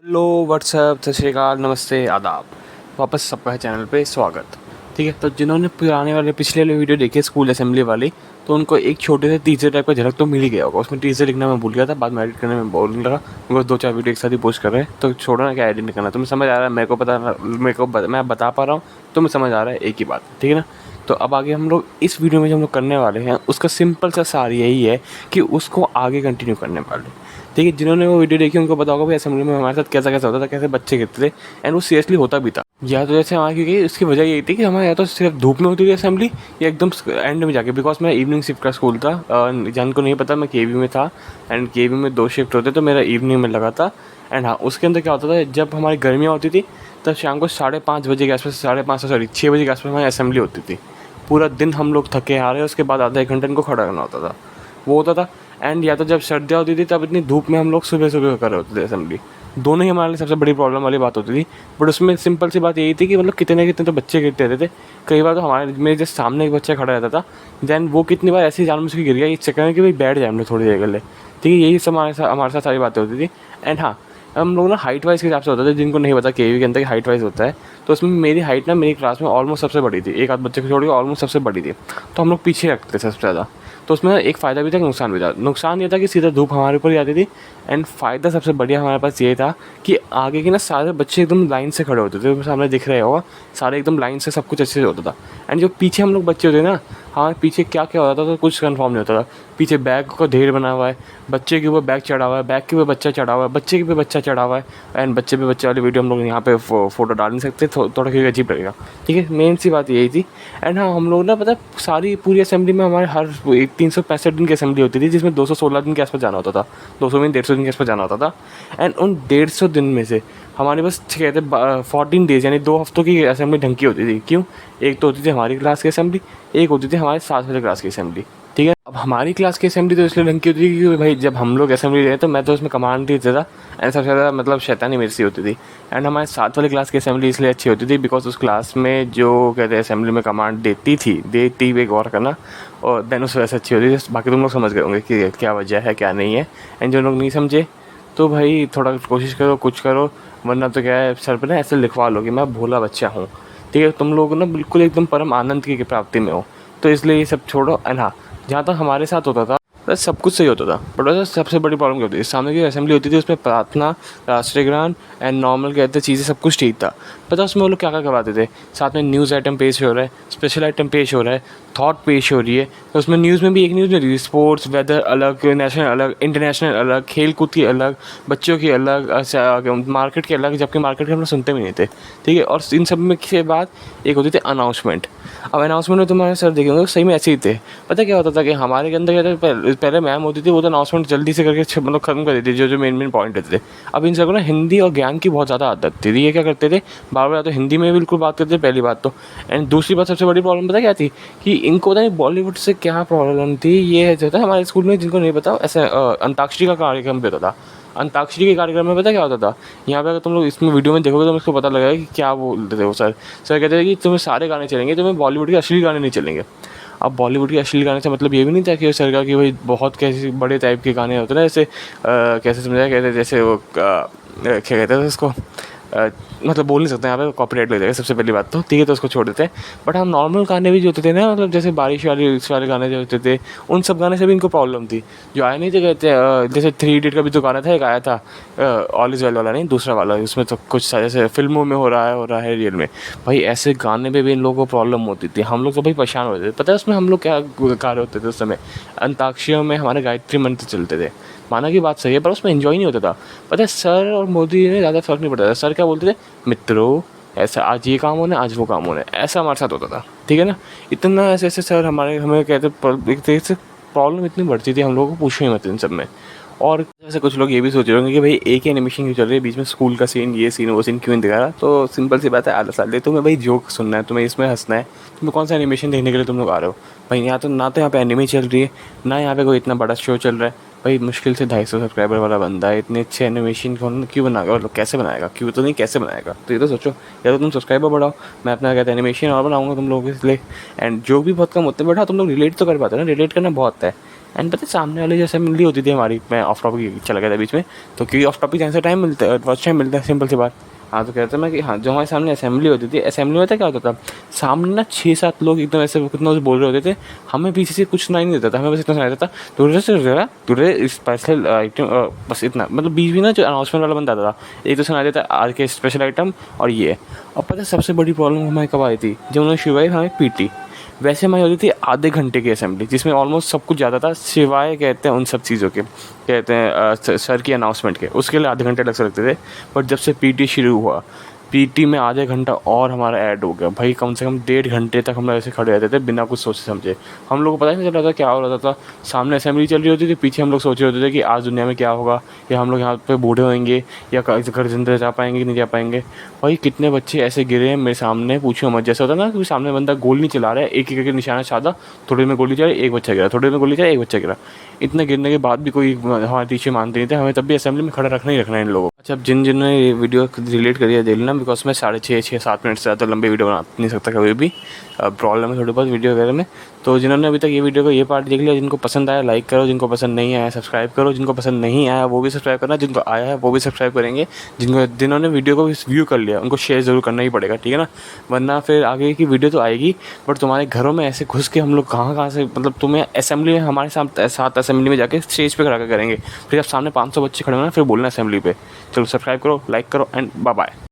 Hello what's up, सत श्री अकाल, नमस्ते, आदाब। वापस सबका चैनल पे स्वागत। ठीक है, तो जिन्होंने पुराने वाले पिछले वाले वीडियो देखे स्कूल असेंबली वाली, तो उनको एक छोटे से टीजर टाइप का झलक तो मिल ही गया होगा। उसमें टीजर लिखना मैं भूल गया था, बाद में एडिट करने में बोलने लगा बिकॉज 2-4 वीडियो एक साथ ही पोस्ट कर रहे हैं, तो छोड़ो ना, क्या एडिट नहीं करना। तुम्हें समझ आ रहा है, मैं बता पा रहा हूँ, तुम्हें समझ आ रहा है, एक ही बात, ठीक है ना। तो अब आगे हम लोग इस वीडियो में जो हम लोग करने वाले हैं उसका सिंपल सा सार यही है कि उसको आगे कंटिन्यू करने वाले। ठीक है, जिन्होंने वो वीडियो देखी उनको पता होगा भाई असेंबली में हमारे साथ कैसा कैसा होता था, कैसे बच्चे गिरते थे, एंड वो सीरियसली होता भी था। या तो जैसे हमारे, क्योंकि इसकी वजह यही थी कि हमारे या तो सिर्फ धूप में होती थी असेंबली, या एकदम एंड में जाके, बिकॉज मेरा इवनिंग शिफ्ट का स्कूल था। जन को नहीं पता, मैं केवी में था, एंड केवी में 2 शिफ्ट होते, तो मेरा इवनिंग में लगा था। एंड हाँ, उसके अंदर क्या होता था, जब हमारी गर्मियाँ होती थी तब शाम को 5:30 बजे के आसपास, 5:30 सॉरी 6 बजे के आसपास हमारी असेंबली होती थी। पूरा दिन हम लोग थके आ रहे हैं, उसके बाद आधा 1 घंटे इनको खड़ा करना होता था, वो होता था। एंड या तो जब सर्दियाँ होती थी तब इतनी धूप में हम लोग सुबह सुबह कर रहे होते थे असेंबली। दोनों ही हमारे लिए सबसे बड़ी प्रॉब्लम वाली बात होती थी। बट उसमें सिंपल सी बात यही थी कि मतलब कितने कितने तो बच्चे गिरते रहते थे। कई बार तो हमारे मेरे जस्ट सामने एक बच्चा खड़ा रहता था, देन वो कितनी बार ऐसी जान मुझसे गिर गया इस चक्कर में कि भाई बैठ जाए हम लोग थोड़ी देर के लिए। ठीक है, यही सब हमारे साथ सारी बातें होती थी। एंड हाँ, हम लोग ना हाइट वाइज के हिसाब से होता था, जिनको नहीं पता केवी के अंदर हाइट वाइज होता है, तो उसमें मेरी हाइट ना मेरी क्लास में ऑलमोस्ट सबसे बड़ी थी, एक आध बच्चे को छोड़ के ऑलमोस्ट सबसे बड़ी थी। तो हम लोग पीछे रखते थे सबसे ज़्यादा। तो उसमें एक फ़ायदा भी था, नुकसान भी था। नुकसान ये था कि सीधा धूप हमारे ऊपर ही आती थी, एंड फ़ायदा सबसे बढ़िया हमारे पास ये था कि आगे के ना सारे बच्चे एकदम लाइन से खड़े होते थे, सामने दिख रहे होगा, सारे एकदम लाइन से सब कुछ अच्छे से होता था। एंड जो पीछे हम लोग बच्चे होते ना, हमारे पीछे क्या क्या होता था तो कुछ कन्फर्म नहीं होता था। पीछे बैग का ढेर बना हुआ है, बच्चे के ऊपर बैग चढ़ा हुआ है, बैग के ऊपर बच्चा चढ़ा हुआ है, बच्चे के ऊपर बच्चा चढ़ा हुआ है, एंड बच्चे पे बच्चे वाली वीडियो हम लोग यहाँ पे फोटो डाल नहीं सकते, थोड़ा क्योंकि अजीब लगेगा। ठीक है, मेन सी बात यही थी। एंड हाँ, हम लोग ना पता सारी पूरी असेंबली में हमारे हर 365 दिन की असेंबली होती थी, जिसमें 216 दिन के आसपास जाना होता था, 200 दिन 150 दिन के आसपास जाना होता था। एंड उन 150 दिन में से हमारे बस कहते 14 डेज़ यानी 2 हफ्तों की असेंबली ढंग की होती थी। क्यों? एक तो होती थी हमारी क्लास की असेंबली, एक होती थी हमारे साथ वाले क्लास की असेंबली। ठीक है, अब हमारी क्लास की असेंबली तो इसलिए ढंग की होती थी क्योंकि भाई जब हम लोग असेंबली रहे तो मैं तो उसमें कमांड देता था, एंड सबसे ज़्यादा मतलब शैतानी मेरी सी होती थी। एंड हमारे साथ वाली क्लास की असेंबली इसलिए अच्छी होती थी बिकॉज उस क्लास में जो कहते हैं असेंबली में कमांड देती हुई गौर करना, और देन उस वजह से अच्छी होती थी। बाकी तुम लोग समझ गए होंगे कि क्या वजह है क्या नहीं है। एंड जो लोग नहीं समझे तो भाई थोड़ा कोशिश करो, कुछ करो, वरना तो क्या है, सर पर ना ऐसे लिखवा लो कि मैं भोला बच्चा हूँ। ठीक है, तुम लोग ना बिल्कुल एकदम परम आनंद की प्राप्ति में हो, तो इसलिए ये सब छोड़ो। एंड हाँ, जहाँ तक हमारे साथ होता था बस सब कुछ सही होता था, बट वैसे सबसे बड़ी प्रॉब्लम क्या होती थी, सामने की असेंबली होती थी उसमें प्रार्थना, राष्ट्रीय गान एंड नॉर्मल कहते चीज़ें सब कुछ ठीक था। पता उसमें वो लोग क्या क्या करवाते थे, साथ में न्यूज़ आइटम पेश हो रहा है, स्पेशल आइटम पेश हो रहा है, थॉट पेश हो रही है। तो उसमें न्यूज़ में भी एक न्यूज़ नहीं रही, स्पोर्ट्स, वेदर अलग, नेशनल अलग, इंटरनेशनल अलग, खेल कूद की अलग, बच्चों की अलग, मार्केट की अलग, जबकि मार्केट के हम लोग सुनते भी नहीं थे। ठीक है, और इन सब में के बाद एक होती थी अनाउंसमेंट। अब अनाउंसमेंट में तुम्हारे सर देखेंगे सही में ऐसे ही थे। पता क्या होता था कि हमारे के अंदर क्या था, पहले मैम होती थी, वो तो अनाउंसमेंट जल्दी से करके मतलब खत्म कर देती थी, जो मेन मेन पॉइंट होते थे। अब इन सबको ना हिंदी और ज्ञान की बहुत ज़्यादा आदत थी। ये क्या करते थे, बार बार तो हिंदी में बिल्कुल बात करते थे, पहली बात तो। एंड दूसरी बात सबसे बड़ी प्रॉब्लम पता क्या थी, कि इनको पता नहीं बॉलीवुड से क्या प्रॉब्लम थी। ये जो था हमारे स्कूल में, जिनको नहीं पता, ऐसे अंताक्षरी का कार्यक्रम भी होता था। अंताक्षरी के कार्यक्रम में पता क्या होता था, यहाँ पे अगर तुम लोग इसमें वीडियो में देखोगे तो मुझको पता लगेगा कि क्या बोलते थे वो सर। सर कहते थे कि तुम्हें सारे गाने चलेंगे, तुम्हें बॉलीवुड के असली गाने नहीं चलेंगे। अब बॉलीवुड के असली गाने से मतलब ये भी नहीं था कि सर का कि भाई बहुत कैसे बड़े टाइप के गाने होते ना, जैसे कैसे समझाया, कहते जैसे वो क्या कहते थे उसको, मतलब बोल नहीं सकते यहाँ पे, कॉपीराइट लग जाएगा सबसे पहली बात तो। ठीक है, तो उसको छोड़ देते हैं। बट हम नॉर्मल गाने भी जो होते थे ना, मतलब जैसे बारिश वाले इस वाले गाने जो होते थे, उन सब गाने से भी इनको प्रॉब्लम थी। जो आए नहीं थे कहते जैसे 3 इडियट का भी तो गाना था, एक आया था ऑल इज़ वेल वाला, नहीं दूसरा वाला, उसमें तो कुछ जैसे फिल्मों में हो रहा है रियल में। भाई ऐसे गाने में भी इन लोगों को प्रॉब्लम होती थी, हम लोग तो भाई परेशान होते थे। पता है उसमें हम लोग क्या गा रहे होते थे उस समय, अंताक्षरियों में हमारे गायत्री मंत्र चलते थे। माना की बात सही है, पर उसमें एंजॉय नहीं होता था। पता है सर और मोदी ने ज़्यादा फर्क नहीं पड़ता था। सर क्या बोलते थे, मित्रों ऐसा आज ये काम होना है, आज वो काम होना है, ऐसा हमारे साथ होता था। ठीक है ना, इतना ऐसे ऐसे सर हमें कहते, एक तरह से प्रॉब्लम इतनी बढ़ती थी हम लोगों को, पूछो ही मत इन सब में। और जैसे कुछ लोग ये भी सोच रहे होंगे कि भाई एक ही एनिमेशन क्यों चल रही है, बीच में स्कूल का सीन, ये सीन वो सीन क्यों नहीं दिखा रहा। तो सिंपल सी बात है, आधा साल तुम्हें भाई जोक सुनना है, तुम्हें इसमें हंसना है, तुम्हें कौन सा एनिमेशन देखने के लिए तुम लोग आ रहे हो भाई। यहाँ तो ना तो यहाँ पे एनिमे चल रही है, ना यहाँ पे कोई इतना बड़ा शो चल रहा है। भाई मुश्किल से 250 सब्सक्राइबर वाला बंदा है, इतने अच्छे एनिमेशन कौन क्यों बनाएगा, मतलब कैसे बनाएगा, क्यों तो नहीं कैसे बनाएगा। तो ये तो सोचो, या तो तुम सब्सक्राइबर बढ़ाओ, मैं अपना कहते हैं एनिमेशन और बनाऊंगा तुम लोगों के लिए। एंड जो भी बहुत कम होते हैं, बट हाँ तुम लोग रिलेट तो कर पाते हो ना, रिलेट करना बहुत है। एंड पता है सामने वाली जो असेंबली होती थी हमारी, मैं ऑफ टॉपिक चला गया था बीच में, तो क्योंकि ऑफ टॉपिक जाने से टाइम मिलता है, फर्स्ट टाइम मिलता है, सिंपल सी बात। हाँ, तो कहता मैं कि हाँ, जो हमारे सामने असेंबली होती थी, असेंबली में पता क्या होता था, सामने ना 6-7 लोग एकदम ऐसे कितना बोल रहे होते थे, हमें पीछे से कुछ सुनाई नहीं देता था, हमें बस इतना सुनाई देता था, टुडे स्पेशल आइटम, बस इतना, मतलब बीच में ना जो अनाउंसमेंट वाला बंदा आता था, एक तो सुनाई देता आज के स्पेशल आइटम और ये। और पता है सबसे बड़ी प्रॉब्लम हमें कब आई थी, जब उन्होंने शिवाय हमें पीटी। वैसे हमारी होती थी आधे घंटे की असेंबली, जिसमें ऑलमोस्ट सब कुछ ज़्यादा था, सिवाय कहते हैं उन सब चीज़ों के, कहते हैं सर की अनाउंसमेंट के, उसके लिए आधे घंटे अलग से लगते थे। बट जब से पीटी शुरू हुआ, पीटी में आधे घंटा और हमारा ऐड हो गया भाई, कम से कम 1.5 घंटे तक हम लोग ऐसे खड़े रहते थे बिना कुछ सोचे समझे। हम लोग को पता ही नहीं चल रहा था क्या हो रहा था, सामने असेंबली चल रही होती थी, पीछे हम लोग सोच रहे होते थे कि आज दुनिया में क्या होगा, या हम लोग यहाँ पे बूढ़े होंगे, या घर जिंदा जा पाएंगे कि नहीं जा पाएंगे। भाई कितने बच्चे ऐसे गिरे हैं मेरे सामने, पूछो मत। जैसा होता ना कि सामने बंदा गोली नहीं चला रहा है, एक एक करके निशाना साधा, थोड़ी देर में गोली चलाई, एक बच्चा गिरा, थोड़ी देर में गोली चलाई, एक बच्चा गिरा। इतने गिरने के बाद भी कोई हमारे टीचर मानते नहीं थे, हमें तब भी असेंबली में खड़ा रखना ही रखना है इन लोगों को। अच्छा, अब जिन्होंने ये वीडियो रिलेट करी है देख लेना, बिकॉज मैं 6.5-7 मिनट से ज़्यादा लंबी वीडियो बना नहीं सकता कभी भी, प्रॉब्लम है थोड़ी बहुत वीडियो वगैरह में। तो जिन्होंने अभी तक ये वीडियो को ये पार्ट देख लिया, जिनको पसंद आया लाइक करो, जिनको पसंद नहीं आया सब्सक्राइब करो, जिनको पसंद नहीं आया वो भी सब्सक्राइब करना, जिनको आया है वो भी सब्सक्राइब करेंगे, जिन्होंने वीडियो को व्यू कर लिया उनको शेयर ज़रूर करना ही पड़ेगा, ठीक है ना। वरना फिर आगे की वीडियो तो आएगी, बट तुम्हारे घरों में ऐसे घुस के हम लोग कहाँ से, मतलब तुम्हें असेंबली में हमारे साथ असेंबली में जाके स्टेज पे खड़ा कर करेंगे, फिर जब सामने 500 बच्चे खड़े होना फिर बोलना असेंबली पे। चलो सब्सक्राइब करो, लाइक करो एंड बाय बाय।